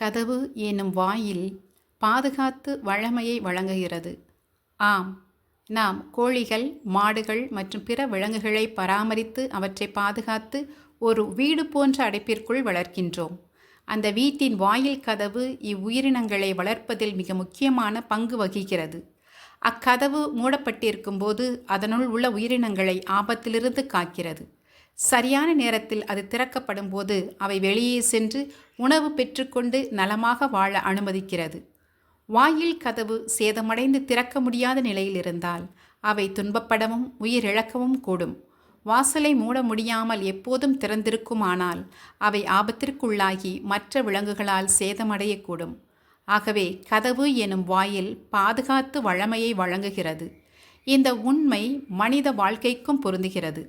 கதவு என்னும் வாயில் பாதுகாத்து வளமையை வழங்குகிறது. ஆம், நாம் கோழிகள், மாடுகள் மற்றும் பிற விலங்குகளை பராமரித்து அவற்றை பாதுகாத்து ஒரு வீடு போன்ற அடைப்பிற்குள் வளர்க்கின்றோம். அந்த வீட்டின் வாயில் கதவு இவ்வுயிரினங்களை வளர்ப்பதில் மிக முக்கியமான பங்கு வகிக்கிறது. அக்கதவு மூடப்பட்டிருக்கும் போது அதனுள் உள்ள உயிரினங்களை ஆபத்திலிருந்து காக்கிறது. சரியான நேரத்தில் அது திறக்கப்படும் போது அவை வெளியே சென்று உணவு பெற்றுக்கொண்டு நலமாக வாழ அனுமதிக்கிறது. வாயில் கதவு சேதமடைந்து திறக்க முடியாத நிலையில் இருந்தால் அவை துன்பப்படவும் உயிரிழக்கவும் கூடும். வாசலை மூட முடியாமல் எப்போதும் திறந்திருக்குமானால் அவை ஆபத்திற்குள்ளாகி மற்ற விலங்குகளால் சேதமடையக்கூடும். ஆகவே கதவு எனும் வாயில் பாதுகாத்து வளமையை வழங்குகிறது. இந்த உண்மை மனித வாழ்க்கைக்கும் பொருந்துகிறது.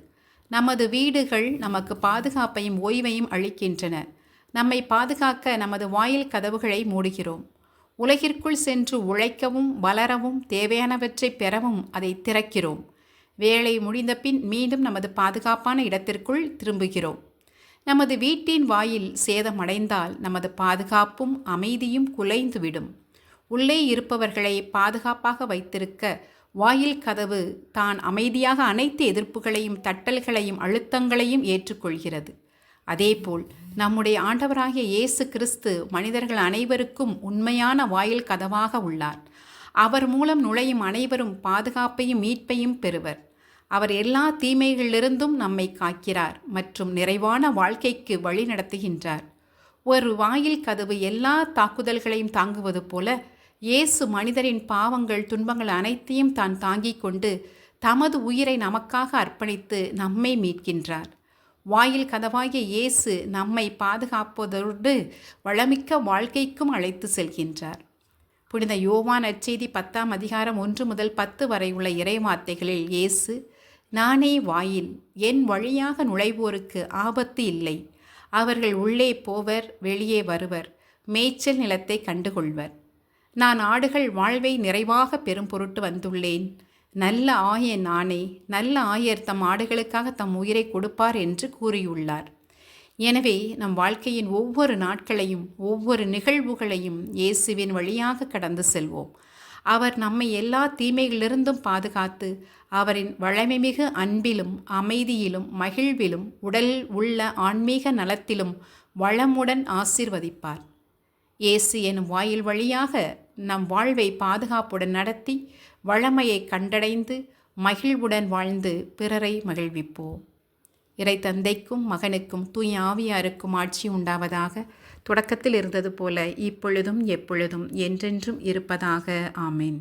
நமது வீடுகள் நமக்கு பாதுகாப்பையும் ஓய்வையும் அளிக்கின்றன. நம்மை பாதுகாக்க நமது வாயில் கதவுகளை மூடுகிறோம். உலகிற்குள் சென்று உழைக்கவும் வளரவும் தேவையானவற்றை பெறவும் அதை திறக்கிறோம். வேலை முடிந்த பின் மீண்டும் நமது பாதுகாப்பான இடத்திற்குள் திரும்புகிறோம். நமது வீட்டின் வாயில் சேதமடைந்தால் நமது பாதுகாப்பும் அமைதியும் குலைந்துவிடும். உள்ளே இருப்பவர்களை பாதுகாப்பாக வைத்திருக்க வாயில் கதவு தான் அமைதியாக அனைத்து எதிர்ப்புகளையும் தட்டல்களையும் அழுத்தங்களையும் ஏற்றுக்கொள்கிறது. அதேபோல் நம்முடைய ஆண்டவராகிய இயேசு கிறிஸ்து மனிதர்கள் அனைவருக்கும் உண்மையான வாயில் கதவாக உள்ளார். அவர் மூலம் நுழையும் அனைவரும் பாதுகாப்பையும் மீட்பையும் பெறுவர். அவர் எல்லா தீமைகளிலிருந்தும் நம்மை காக்கிறார் மற்றும் நிறைவான வாழ்க்கைக்கு வழி நடத்துகின்றார். ஒரு வாயில் கதவு எல்லா தாக்குதல்களையும் தாங்குவது போல இயேசு மனிதரின் பாவங்கள் துன்பங்கள் அனைத்தையும் தான் தாங்கிக் கொண்டு தமது உயிரை நமக்காக அர்ப்பணித்து நம்மை மீட்கின்றார். வாயில் கதவாகிய இயேசு நம்மை பாதுகாப்பதோடு வளமிக்க வாழ்க்கைக்கும் அழைத்து செல்கின்றார். புனித யோவான் நற்செய்தி 10ஆம் அதிகாரம் 1 முதல் 10 வரை உள்ள இறைவார்த்தைகளில் இயேசு, நானே வாயில், என் வழியாக நுழைவோருக்கு ஆபத்து இல்லை. அவர்கள் உள்ளே போவர், வெளியே வருவர், மேய்ச்சல் நிலத்தை கண்டுகொள்வர். நான் ஆடுகள் வாழ்வை நிறைவாக பெறும் பொருட்டு வந்துள்ளேன். நல்ல ஆயன் நானே. நல்ல ஆயர் தம் ஆடுகளுக்காக தம் உயிரை கொடுப்பார் என்று கூறியுள்ளார். எனவே நம் வாழ்க்கையின் ஒவ்வொரு நாட்களையும் ஒவ்வொரு நிகழ்வுகளையும் இயேசுவின் வழியாக கடந்து செல்வோம். அவர் நம்மை எல்லா தீமைகளிலிருந்தும் பாதுகாத்து அவரின் வளமைமிகு அன்பிலும் அமைதியிலும் மகிழ்விலும் உடலில் உள்ள ஆன்மீக நலத்திலும் வளமுடன் ஆசீர்வதிப்பார். இயேசு எனும் வாயில் வழியாக நம் வாழ்வை பாதுகாப்புடன் நடத்தி வளமையை கண்டடைந்து மகிழ்வுடன் வாழ்ந்து பிறரை மகிழ்விப்போம். இறை தந்தைக்கும் மகனுக்கும் தூய ஆவியாருக்கும் ஆட்சி உண்டாவதாக. தொடக்கத்தில் இருந்தது போல இப்பொழுதும் எப்பொழுதும் என்றென்றும் இருப்பதாக. ஆமென்.